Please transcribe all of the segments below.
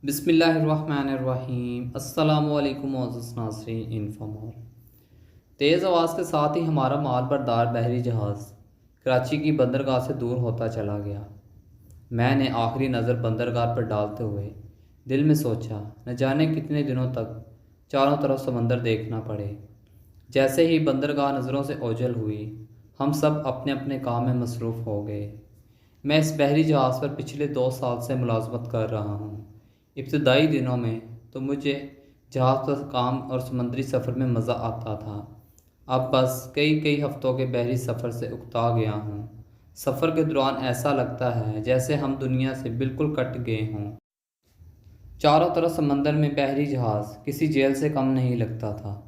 بسم اللہ الرحمن الرحیم۔ السلام علیکم معزز ناظرین انفامال۔ تیز آواز کے ساتھ ہی ہمارا مال بردار بحری جہاز کراچی کی بندرگاہ سے دور ہوتا چلا گیا۔ میں نے آخری نظر بندرگاہ پر ڈالتے ہوئے دل میں سوچا، نہ جانے کتنے دنوں تک چاروں طرف سمندر دیکھنا پڑے۔ جیسے ہی بندرگاہ نظروں سے اوجھل ہوئی، ہم سب اپنے اپنے کام میں مصروف ہو گئے۔ میں اس بحری جہاز پر پچھلے 2 سال سے ملازمت کر رہا ہوں۔ ابتدائی دنوں میں تو مجھے جہاز پر کام اور سمندری سفر میں مزہ آتا تھا۔ اب بس کئی ہفتوں کے بحری سفر سے اکتا گیا ہوں۔ سفر کے دوران ایسا لگتا ہے جیسے ہم دنیا سے بالکل کٹ گئے ہوں۔ چاروں طرف سمندر میں بحری جہاز کسی جیل سے کم نہیں لگتا تھا۔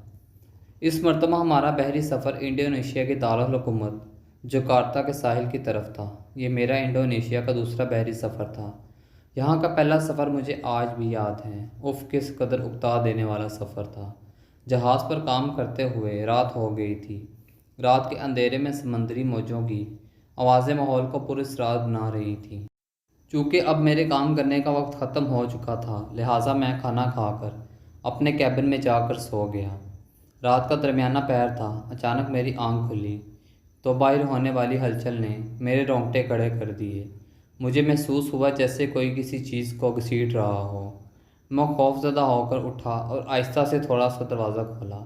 اس مرتبہ ہمارا بحری سفر انڈونیشیا کے دارالحکومت جکارتا کے ساحل کی طرف تھا۔ یہ میرا انڈونیشیا کا دوسرا بحری سفر تھا۔ یہاں کا پہلا سفر مجھے آج بھی یاد ہے۔ کس قدر اکتا دینے والا سفر تھا۔ جہاز پر کام کرتے ہوئے رات ہو گئی تھی۔ رات کے اندھیرے میں سمندری موجوں کی آوازیں ماحول کو پراسرار بنا رہی تھیں۔ چونکہ اب میرے کام کرنے کا وقت ختم ہو چکا تھا، لہٰذا میں کھانا کھا کر اپنے کیبن میں جا کر سو گیا۔ رات کا درمیانہ پہر تھا۔ اچانک میری آنکھ کھلی تو باہر ہونے والی ہلچل نے میرے رونگٹے کھڑے کر دیے۔ مجھے محسوس ہوا جیسے کوئی کسی چیز کو گھسیٹ رہا ہو۔ میں خوف زدہ ہو کر اٹھا اور آہستہ سے تھوڑا سا دروازہ کھولا۔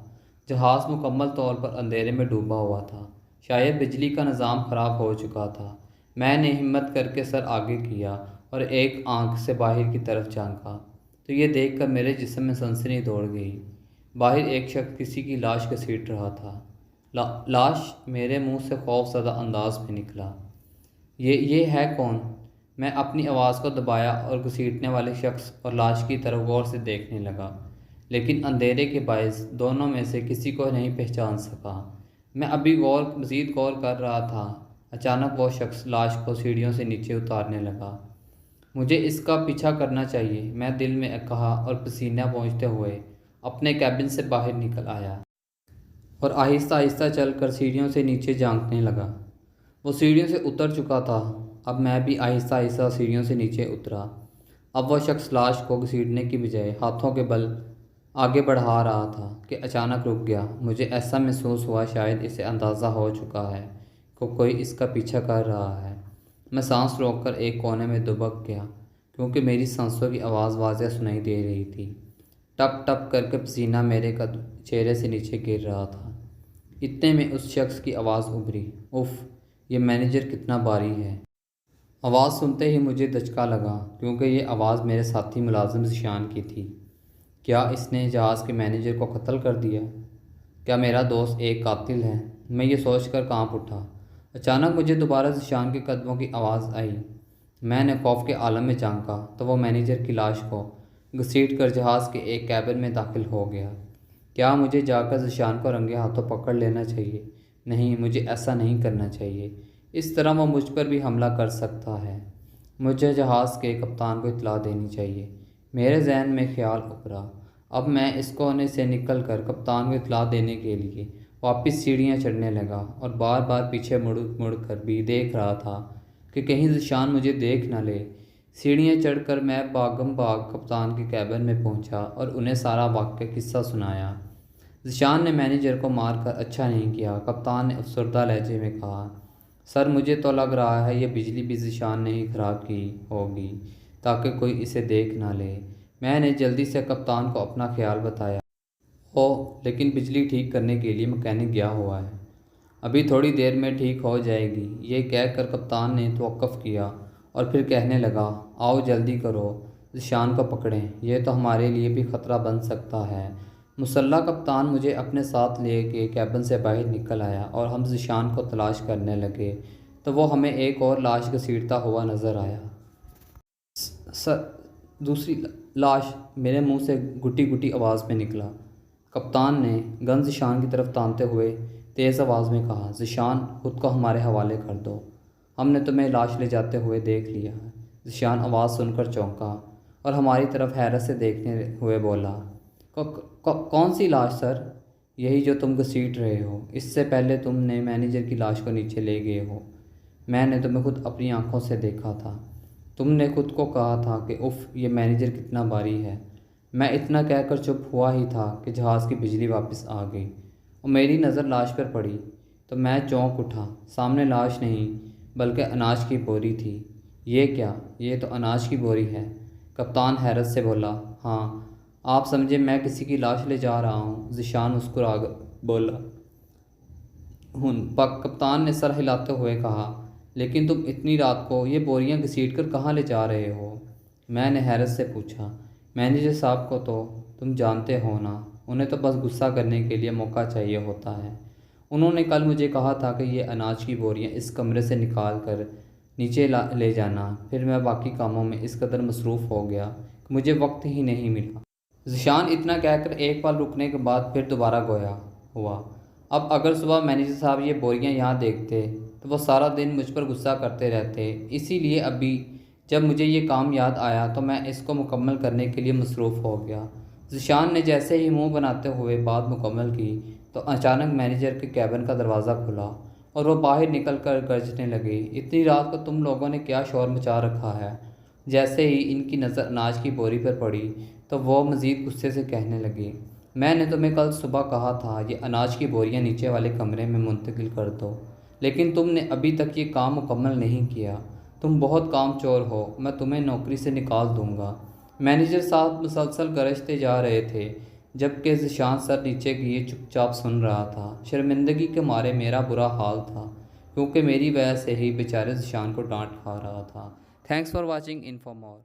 جہاز مکمل طور پر اندھیرے میں ڈوبا ہوا تھا۔ شاید بجلی کا نظام خراب ہو چکا تھا۔ میں نے ہمت کر کے سر آگے کیا اور ایک آنکھ سے باہر کی طرف جھانکا تو یہ دیکھ کر میرے جسم میں سنسنی دوڑ گئی۔ باہر ایک شخص کسی کی لاش گھسیٹ رہا تھا۔ لاش میرے منہ سے خوف زدہ انداز میں نکلا۔ یہ ہے کون؟ میں اپنی آواز کو دبایا اور گھسیٹنے والے شخص اور لاش کی طرف غور سے دیکھنے لگا، لیکن اندھیرے کے باعث دونوں میں سے کسی کو نہیں پہچان سکا۔ میں ابھی مزید غور کر رہا تھا، اچانک وہ شخص لاش کو سیڑھیوں سے نیچے اتارنے لگا۔ مجھے اس کا پیچھا کرنا چاہیے، میں دل میں کہا اور پسینہ پہنچتے ہوئے اپنے کیبن سے باہر نکل آیا اور آہستہ آہستہ چل کر سیڑھیوں سے نیچے جھانکنے لگا۔ وہ سیڑھیوں سے اتر چکا تھا۔ اب میں بھی آہستہ آہستہ سیڑھیوں سے نیچے اترا۔ اب وہ شخص لاش کو گھسیٹنے کی بجائے ہاتھوں کے بل آگے بڑھا رہا تھا کہ اچانک رک گیا۔ مجھے ایسا محسوس ہوا شاید اسے اندازہ ہو چکا ہے کہ کوئی اس کا پیچھا کر رہا ہے۔ میں سانس روک کر ایک کونے میں دبک گیا کیونکہ میری سانسوں کی آواز واضح سنائی دے رہی تھی۔ ٹپ ٹپ کر کے پسینہ میرے چہرے سے نیچے گر رہا تھا۔ اتنے میں اس شخص کی آواز ابھری، اف، یہ مینیجر کتنا باری ہے۔ آواز سنتے ہی مجھے دھچکا لگا کیونکہ یہ آواز میرے ساتھی ملازم ذیشان کی تھی۔ کیا اس نے جہاز کے مینیجر کو قتل کر دیا؟ کیا میرا دوست ایک قاتل ہے؟ میں یہ سوچ کر کانپ اٹھا۔ اچانک مجھے دوبارہ ذیشان کے قدموں کی آواز آئی۔ میں نے خوف کے عالم میں جھانکا تو وہ مینیجر کی لاش کو گھسیٹ کر جہاز کے ایک کیبن میں داخل ہو گیا۔ کیا مجھے جا کر ذیشان کو رنگے ہاتھوں پکڑ لینا چاہیے؟ نہیں، مجھے ایسا نہیں کرنا چاہیے۔ اس طرح وہ مجھ پر بھی حملہ کر سکتا ہے۔ مجھے جہاز کے کپتان کو اطلاع دینی چاہیے۔ میرے ذہن میں خیال ابھرا۔ اب میں اس کونے سے نکل کر کپتان کو اطلاع دینے کے لیے واپس سیڑھیاں چڑھنے لگا اور بار بار پیچھے مڑ کر بھی دیکھ رہا تھا کہ کہیں ذیشان مجھے دیکھ نہ لے۔ سیڑھیاں چڑھ کر میں بھاگم بھاگ کپتان کے کیبن میں پہنچا اور انہیں سارا واقعہ قصہ سنایا۔ ذیشان نے مینیجر کو مار کر اچھا نہیں کیا، کپتان نے افسردہ لہجے میں کہا۔ سر، مجھے تو لگ رہا ہے یہ بجلی بھی ذیشان نے ہی خراب کی ہوگی تاکہ کوئی اسے دیکھ نہ لے۔ میں نے جلدی سے کپتان کو اپنا خیال بتایا۔ لیکن بجلی ٹھیک کرنے کے لیے مکینک گیا ہوا ہے، ابھی تھوڑی دیر میں ٹھیک ہو جائے گی۔ یہ کہہ کر کپتان نے توقف کیا اور پھر کہنے لگا، آؤ جلدی کرو، ذیشان کو پکڑیں، یہ تو ہمارے لیے بھی خطرہ بن سکتا ہے۔ مسلح کپتان مجھے اپنے ساتھ لے کے کیبن سے باہر نکل آیا اور ہم ذیشان کو تلاش کرنے لگے تو وہ ہمیں ایک اور لاش گھسیٹتا ہوا نظر آیا۔ سر، دوسری لاش، میرے منہ سے گھٹی گھٹی آواز میں نکلا۔ کپتان نے گن ذیشان کی طرف تانتے ہوئے تیز آواز میں کہا، ذیشان، خود کو ہمارے حوالے کر دو، ہم نے تمہیں لاش لے جاتے ہوئے دیکھ لیا ہے۔ ذیشان آواز سن کر چونکا اور ہماری طرف حیرت سے دیکھتے ہوئے بولا، کون سی لاش سر؟ یہی جو تم گھسیٹ رہے ہو، اس سے پہلے تم نے مینیجر کی لاش کو نیچے لے گئے ہو، میں نے تمہیں خود اپنی آنکھوں سے دیکھا تھا۔ تم نے خود کو کہا تھا کہ اف یہ مینیجر کتنا باری ہے۔ میں اتنا کہہ کر چپ ہوا ہی تھا کہ جہاز کی بجلی واپس آ گئی اور میری نظر لاش پر پڑی تو میں چونک اٹھا۔ سامنے لاش نہیں بلکہ اناج کی بوری تھی۔ یہ کیا؟ یہ تو اناج کی بوری ہے، کپتان حیرت سے بولا۔ ہاں، آپ سمجھے میں کسی کی لاش لے جا رہا ہوں؟ ذیشان مسکرا بولا۔ کپتان نے سر ہلاتے ہوئے کہا، لیکن تم اتنی رات کو یہ بوریاں گھسیٹ کر کہاں لے جا رہے ہو؟ میں نے حیرت سے پوچھا۔ مینیجر صاحب کو تو تم جانتے ہو نا، انہیں تو بس غصہ کرنے کے لیے موقع چاہیے ہوتا ہے۔ انہوں نے کل مجھے کہا تھا کہ یہ اناج کی بوریاں اس کمرے سے نکال کر نیچے لے جانا، پھر میں باقی کاموں میں اس قدر مصروف ہو گیا کہ مجھے وقت ہی نہیں ملا۔ ذیشان اتنا کہہ کر ایک پل رکنے کے بعد پھر دوبارہ گویا ہوا۔ اب اگر صبح مینیجر صاحب یہ بوریاں یہاں دیکھتے تو وہ سارا دن مجھ پر غصہ کرتے رہتے، اسی لیے ابھی جب مجھے یہ کام یاد آیا تو میں اس کو مکمل کرنے کے لیے مصروف ہو گیا۔ ذیشان نے جیسے ہی منہ بناتے ہوئے بات مکمل کی تو اچانک مینیجر کے کیبن کا دروازہ کھلا اور وہ باہر نکل کر گرجنے لگے، اتنی رات کو تم لوگوں نے کیا شور مچا رکھا ہے؟ جیسے ہی ان کی نظر اناج کی بوری پر پڑی تو وہ مزید غصے سے کہنے لگی، میں نے تمہیں کل صبح کہا تھا یہ اناج کی بوریاں نیچے والے کمرے میں منتقل کر دو، لیکن تم نے ابھی تک یہ کام مکمل نہیں کیا۔ تم بہت کام چور ہو، میں تمہیں نوکری سے نکال دوں گا۔ مینیجر صاحب مسلسل گرجتے جا رہے تھے جبکہ ذیشان سر نیچے کیے چپ چاپ سن رہا تھا۔ شرمندگی کے مارے میرا برا حال تھا کیونکہ میری وجہ سے ہی بیچارے ذیشان کو ڈانٹ کھا رہا تھا۔ Thanks for watching info more.